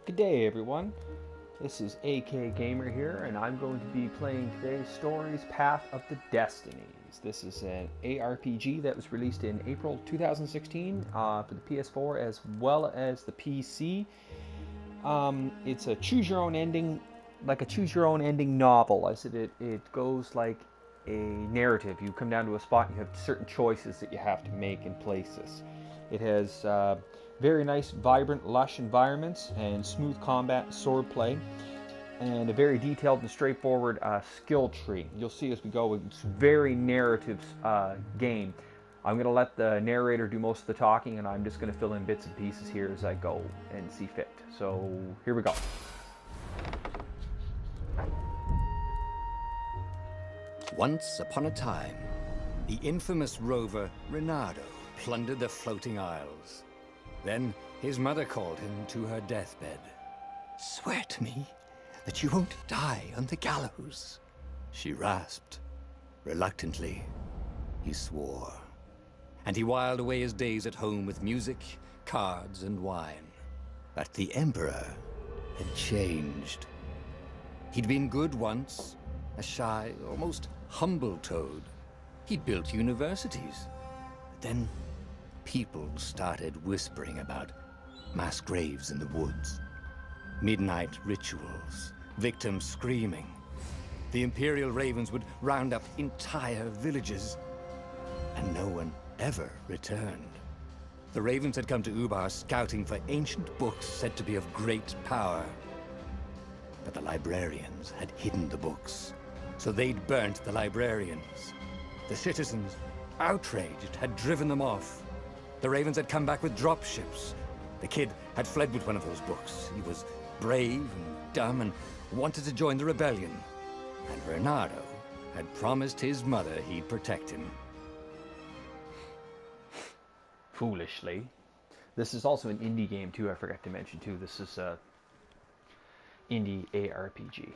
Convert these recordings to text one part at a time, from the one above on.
Good day, everyone. This is AK Gamer here, and I'm going to be playing today's Stories Path of the Destinies. This is an ARPG that was released in April 2016 for the PS4 as well as the PC. It's a choose-your-own ending, like a choose-your-own-ending novel. I said it goes like a narrative. You come down to a spot and you have certain choices that you have to make in places. It has very nice, vibrant, lush environments and smooth combat and sword play, and a very detailed and straightforward skill tree. You'll see as we go, it's a very narrative game. I'm going to let the narrator do most of the talking, and I'm just going to fill in bits and pieces here as I go and see fit. So here we go. Once upon a time, the infamous rover Reynardo plundered the floating isles. Then his mother called him to her deathbed. "Swear to me that you won't die on the gallows," she rasped. Reluctantly, he swore. And he whiled away his days at home with music, cards, and wine. But the Emperor had changed. He'd been good once, a shy, almost humble toad. He'd built universities. But then people started whispering about mass graves in the woods, midnight rituals, victims screaming. The Imperial Ravens would round up entire villages, and no one ever returned. The Ravens had come to Ubar scouting for ancient books said to be of great power. But the librarians had hidden the books, so they'd burnt the librarians. The citizens, outraged, had driven them off. The Ravens had come back with dropships. The kid had fled with one of those books. He was brave and dumb and wanted to join the rebellion. And Reynardo had promised his mother he'd protect him. Foolishly. This is also an indie game too, I forgot to mention too. This is a indie ARPG.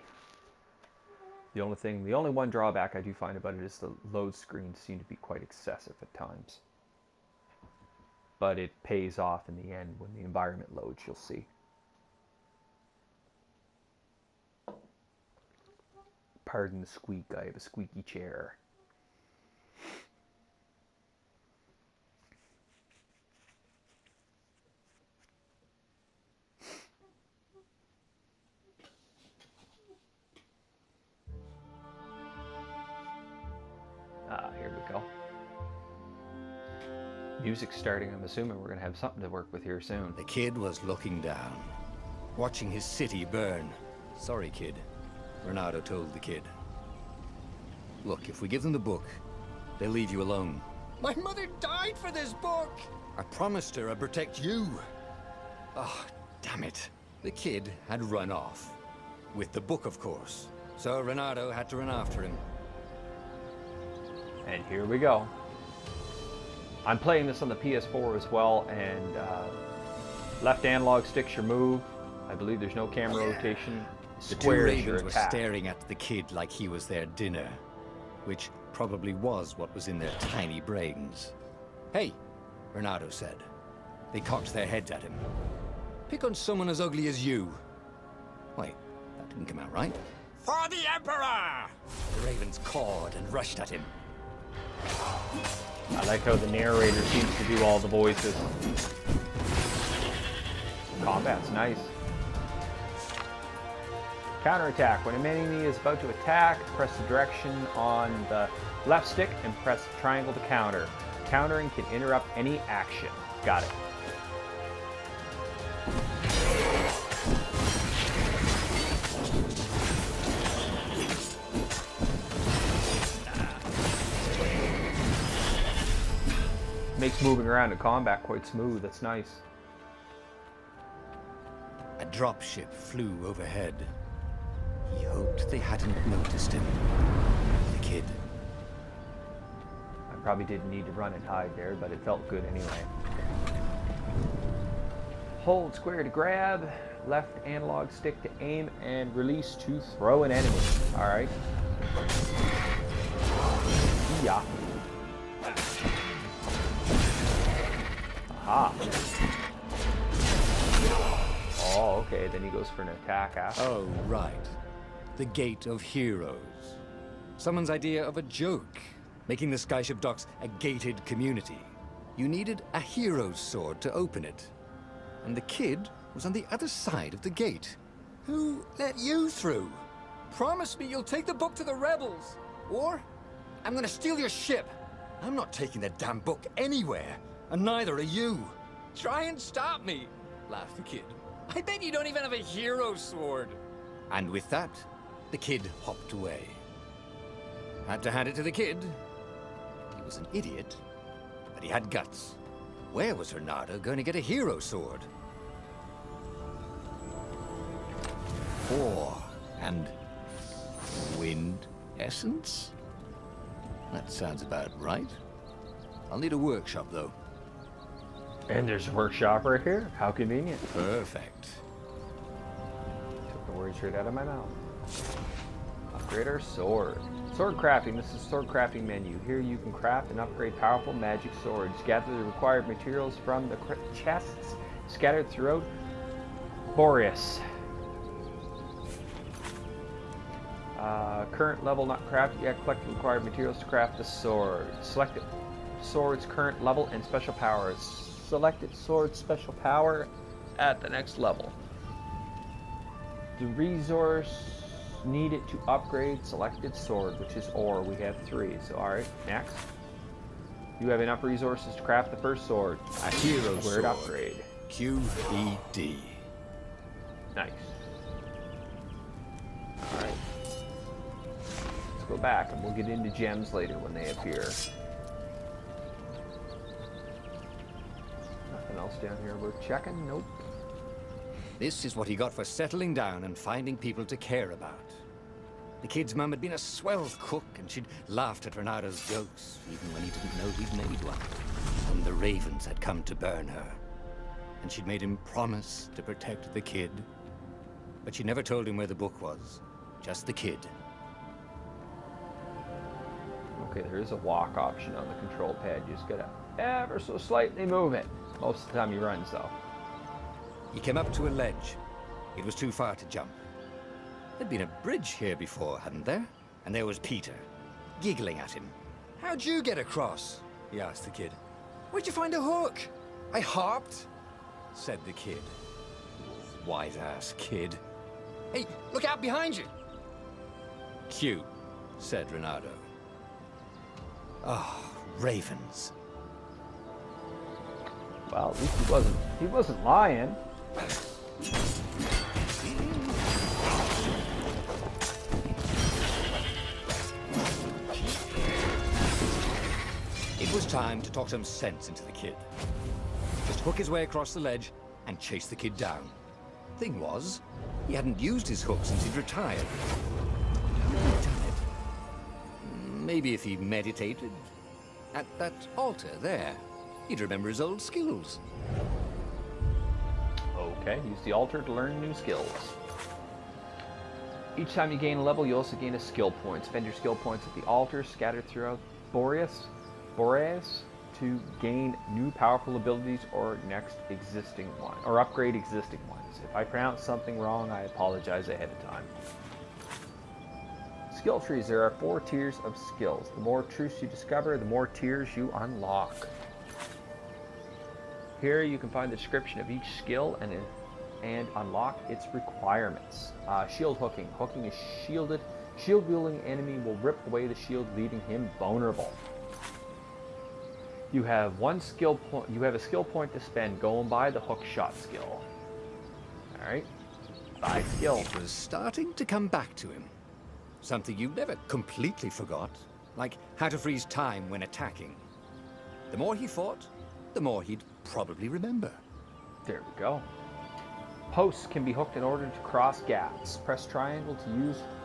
The only one drawback I do find about it is the load screens seem to be quite excessive at times. But it pays off in the end when the environment loads, you'll see. Pardon the squeak, I have a squeaky chair. Here we go. Music's starting. I'm assuming we're going to have something to work with here soon. The kid was looking down, watching his city burn. "Sorry, kid," Reynardo told the kid. "Look, if we give them the book, they'll leave you alone." "My mother died for this book!" "I promised her I'd protect you." "Oh, damn it." The kid had run off. With the book, of course. So Reynardo had to run after him. And here we go. I'm playing this on the PS4 as well, and left analog stick's your move. I believe there's no camera rotation. The two Square is your Ravens were attack. staring at the kid like he was their dinner, which probably was what was in their tiny brains. "Hey," Reynardo said. They cocked their heads at him. "Pick on someone as ugly as you." Wait, that didn't come out right. "For the Emperor!" The Ravens cawed and rushed at him. I like how the narrator seems to do all the voices. Combat's nice. Counterattack. When an enemy is about to attack, press the direction on the left stick and press triangle to counter. Countering can interrupt any action. Got it. Makes moving around in combat quite smooth. That's nice. A dropship flew overhead. He hoped they hadn't noticed him. The kid. I probably didn't need to run and hide there, but it felt good anyway. Hold square to grab, left analog stick to aim, and release to throw an enemy. Alright. Yeah. Aha. Oh, Okay, then he goes for an attack after. Oh, right. The Gate of Heroes. Someone's idea of a joke, making the Skyship Docks a gated community. You needed a hero's sword to open it. And the kid was on the other side of the gate. Who let you through? Promise me you'll take the book to the rebels, or I'm gonna steal your ship. I'm not taking that damn book anywhere, and neither are you. Try and stop me, laughed the kid. I bet you don't even have a hero sword. And with that, the kid hopped away. Had to hand it to the kid. He was an idiot, but he had guts. Where was Reynardo going to get a hero sword? And wind essence? That sounds about right. I'll need a workshop, though. And there's a workshop right here. How convenient. Perfect. Took the words right out of my mouth. Upgrade our sword. Sword crafting. This is sword crafting menu. Here you can craft and upgrade powerful magic swords. Gather the required materials from the chests scattered throughout Boreas. Current level not crafted yet. Collect the required materials to craft the sword. Select it. Sword's current level and special powers. Selected sword special power at the next level. The resource needed to upgrade selected sword, which is ore. We have 3. So alright, next. You have enough resources to craft the first sword. A hero Word sword. upgrade. QED. Nice. Alright. Let's go back and we'll get into gems later when they appear. Nothing else down here worth checking? Nope. This is what he got for settling down and finding people to care about. The kid's mum had been a swell cook, and she'd laughed at Reynardo's jokes, even when he didn't know he'd made one. And the ravens had come to burn her. And she'd made him promise to protect the kid. But she never told him where the book was. Just the kid. Okay, there is a walk option on the control pad. You just gotta ever so slightly move it. Most of the time he runs, though. He came up to a ledge. It was too far to jump. There'd been a bridge here before, hadn't there? And there was Peter, giggling at him. How'd you get across? He asked the kid. Where'd you find a hook? I hopped, said the kid. Wise-ass kid. Hey, look out behind you! Cute, said Reynardo. Oh, ravens. Well, at least he wasn't lying. It was time to talk some sense into the kid. Just hook his way across the ledge and chase the kid down. Thing was, he hadn't used his hook since he'd retired. How had he done it? Maybe if he meditated at that altar there, he'd remember his old skills. Okay, use the altar to learn new skills. Each time you gain a level, you also gain a skill point. Spend your skill points at the altar scattered throughout Boreas to gain new powerful abilities or next existing one, or upgrade existing ones. If I pronounce something wrong, I apologize ahead of time. Skill trees. There are 4 tiers of skills. The more truths you discover, the more tiers you unlock. Here you can find the description of each skill and unlock its requirements. Shield hooking. Hooking is shielded. Shield-wielding enemy will rip away the shield, leaving him vulnerable. You have one skill point. You have a skill point to spend. Go and buy the hook shot skill. All right, buy skill. It was starting to come back to him. Something you never completely forgot, like how to freeze time when attacking. The more he fought, the more he'd probably remember. There we go. Posts can be hooked in order to cross gaps. Press triangle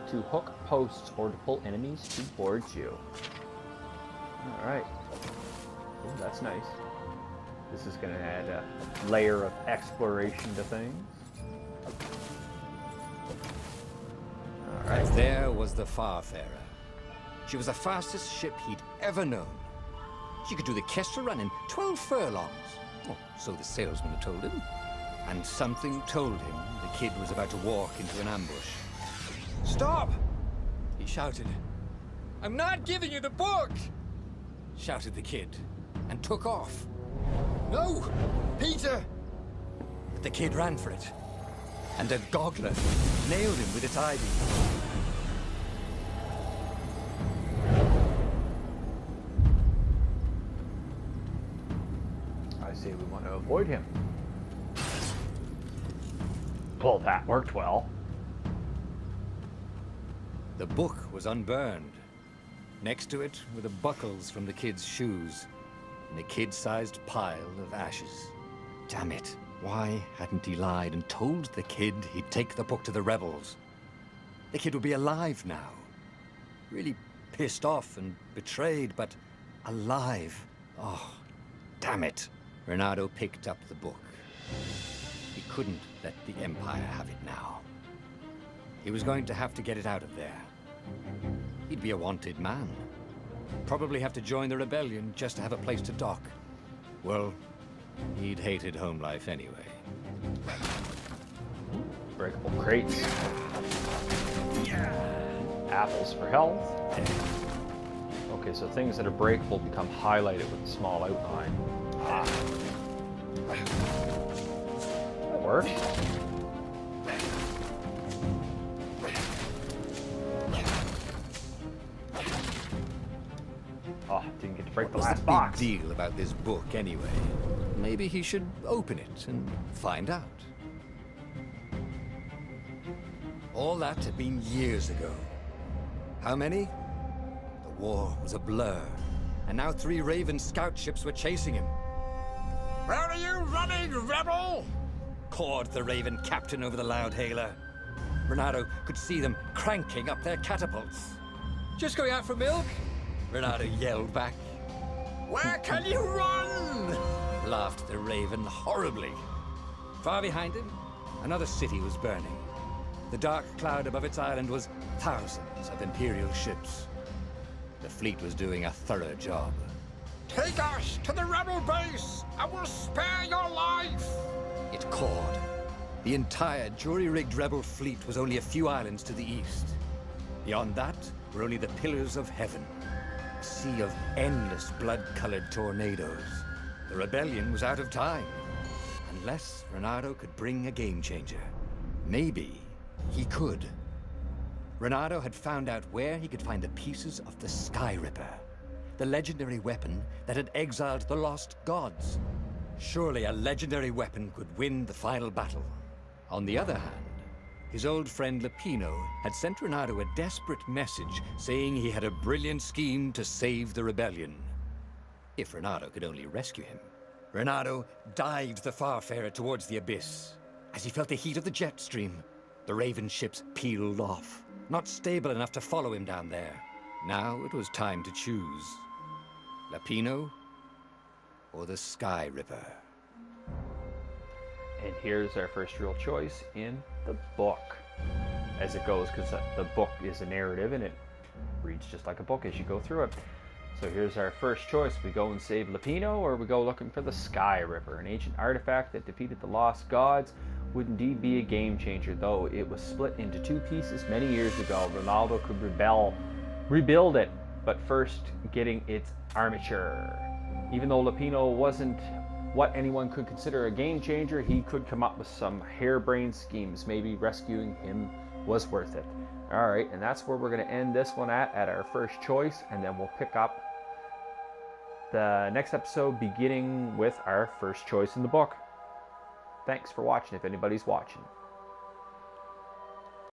to hook posts or to pull enemies towards you. All right. Ooh, that's nice. This is going to add a layer of exploration to things. All right. There was the Farfarer. She was the fastest ship he'd ever known. She could do the Kestra run in 12 furlongs. Oh, so the salesman had told him. And something told him the kid was about to walk into an ambush. "Stop!" he shouted. "I'm not giving you the book!" shouted the kid, and took off. "No, Peter!" But the kid ran for it, and a goggler nailed him with its ivy. I say we want to avoid him. Well, that worked well. The book was unburned. Next to it were the buckles from the kid's shoes, and a kid-sized pile of ashes. Damn it. Why hadn't he lied and told the kid he'd take the book to the rebels? The kid would be alive now. Really pissed off and betrayed, but alive. Oh, damn it. Renato picked up the book. He couldn't let the Empire have it now. He was going to have to get it out of there. He'd be a wanted man. Probably have to join the rebellion just to have a place to dock. Well, he'd hated home life anyway. Breakable crates. Apples for health. Okay, so things that are breakable become highlighted with a small outline. Ah. That works. Oh, didn't get to break the last box. What's the big deal about this book anyway? Maybe he should open it and find out. All that had been years ago. How many? The war was a blur, and now 3 Raven scout ships were chasing him. "Where are you running, rebel?" cawed the Raven captain over the loudhailer. Renato could see them cranking up their catapults. "Just going out for milk?" Renato yelled back. "Where can you run?" laughed the Raven horribly. Far behind him, another city was burning. The dark cloud above its island was thousands of Imperial ships. The fleet was doing a thorough job. "Take us to the rebel base! I will spare your life!" it cawed. The entire jury-rigged rebel fleet was only a few islands to the east. Beyond that were only the pillars of heaven. A sea of endless blood-colored tornadoes. The rebellion was out of time. Unless Renato could bring a game-changer. Maybe he could. Renato had found out where he could find the pieces of the Sky Ripper, the legendary weapon that had exiled the lost gods. Surely a legendary weapon could win the final battle. On the other hand, his old friend Lapino had sent Renato a desperate message saying he had a brilliant scheme to save the rebellion. If Renato could only rescue him. Renato dived the Farfarer towards the abyss. As he felt the heat of the jet stream, the Raven ships peeled off, not stable enough to follow him down there. Now it was time to choose. Lapino or the Sky Ripper. And here's our first real choice in the book. As it goes, because the book is a narrative and it reads just like a book as you go through it. So here's our first choice. We go and save Lapino, or we go looking for the Sky Ripper, an ancient artifact that defeated the lost gods. Would indeed be a game changer, though it was split into 2 pieces many years ago. Ronaldo could rebuild it, but first getting its armature. Even though Lapino wasn't what anyone could consider a game changer, he could come up with some harebrained schemes. Maybe rescuing him was worth it. All right, and that's where we're going to end this one at our first choice, and then we'll pick up the next episode beginning with our first choice in the book. Thanks for watching, if anybody's watching.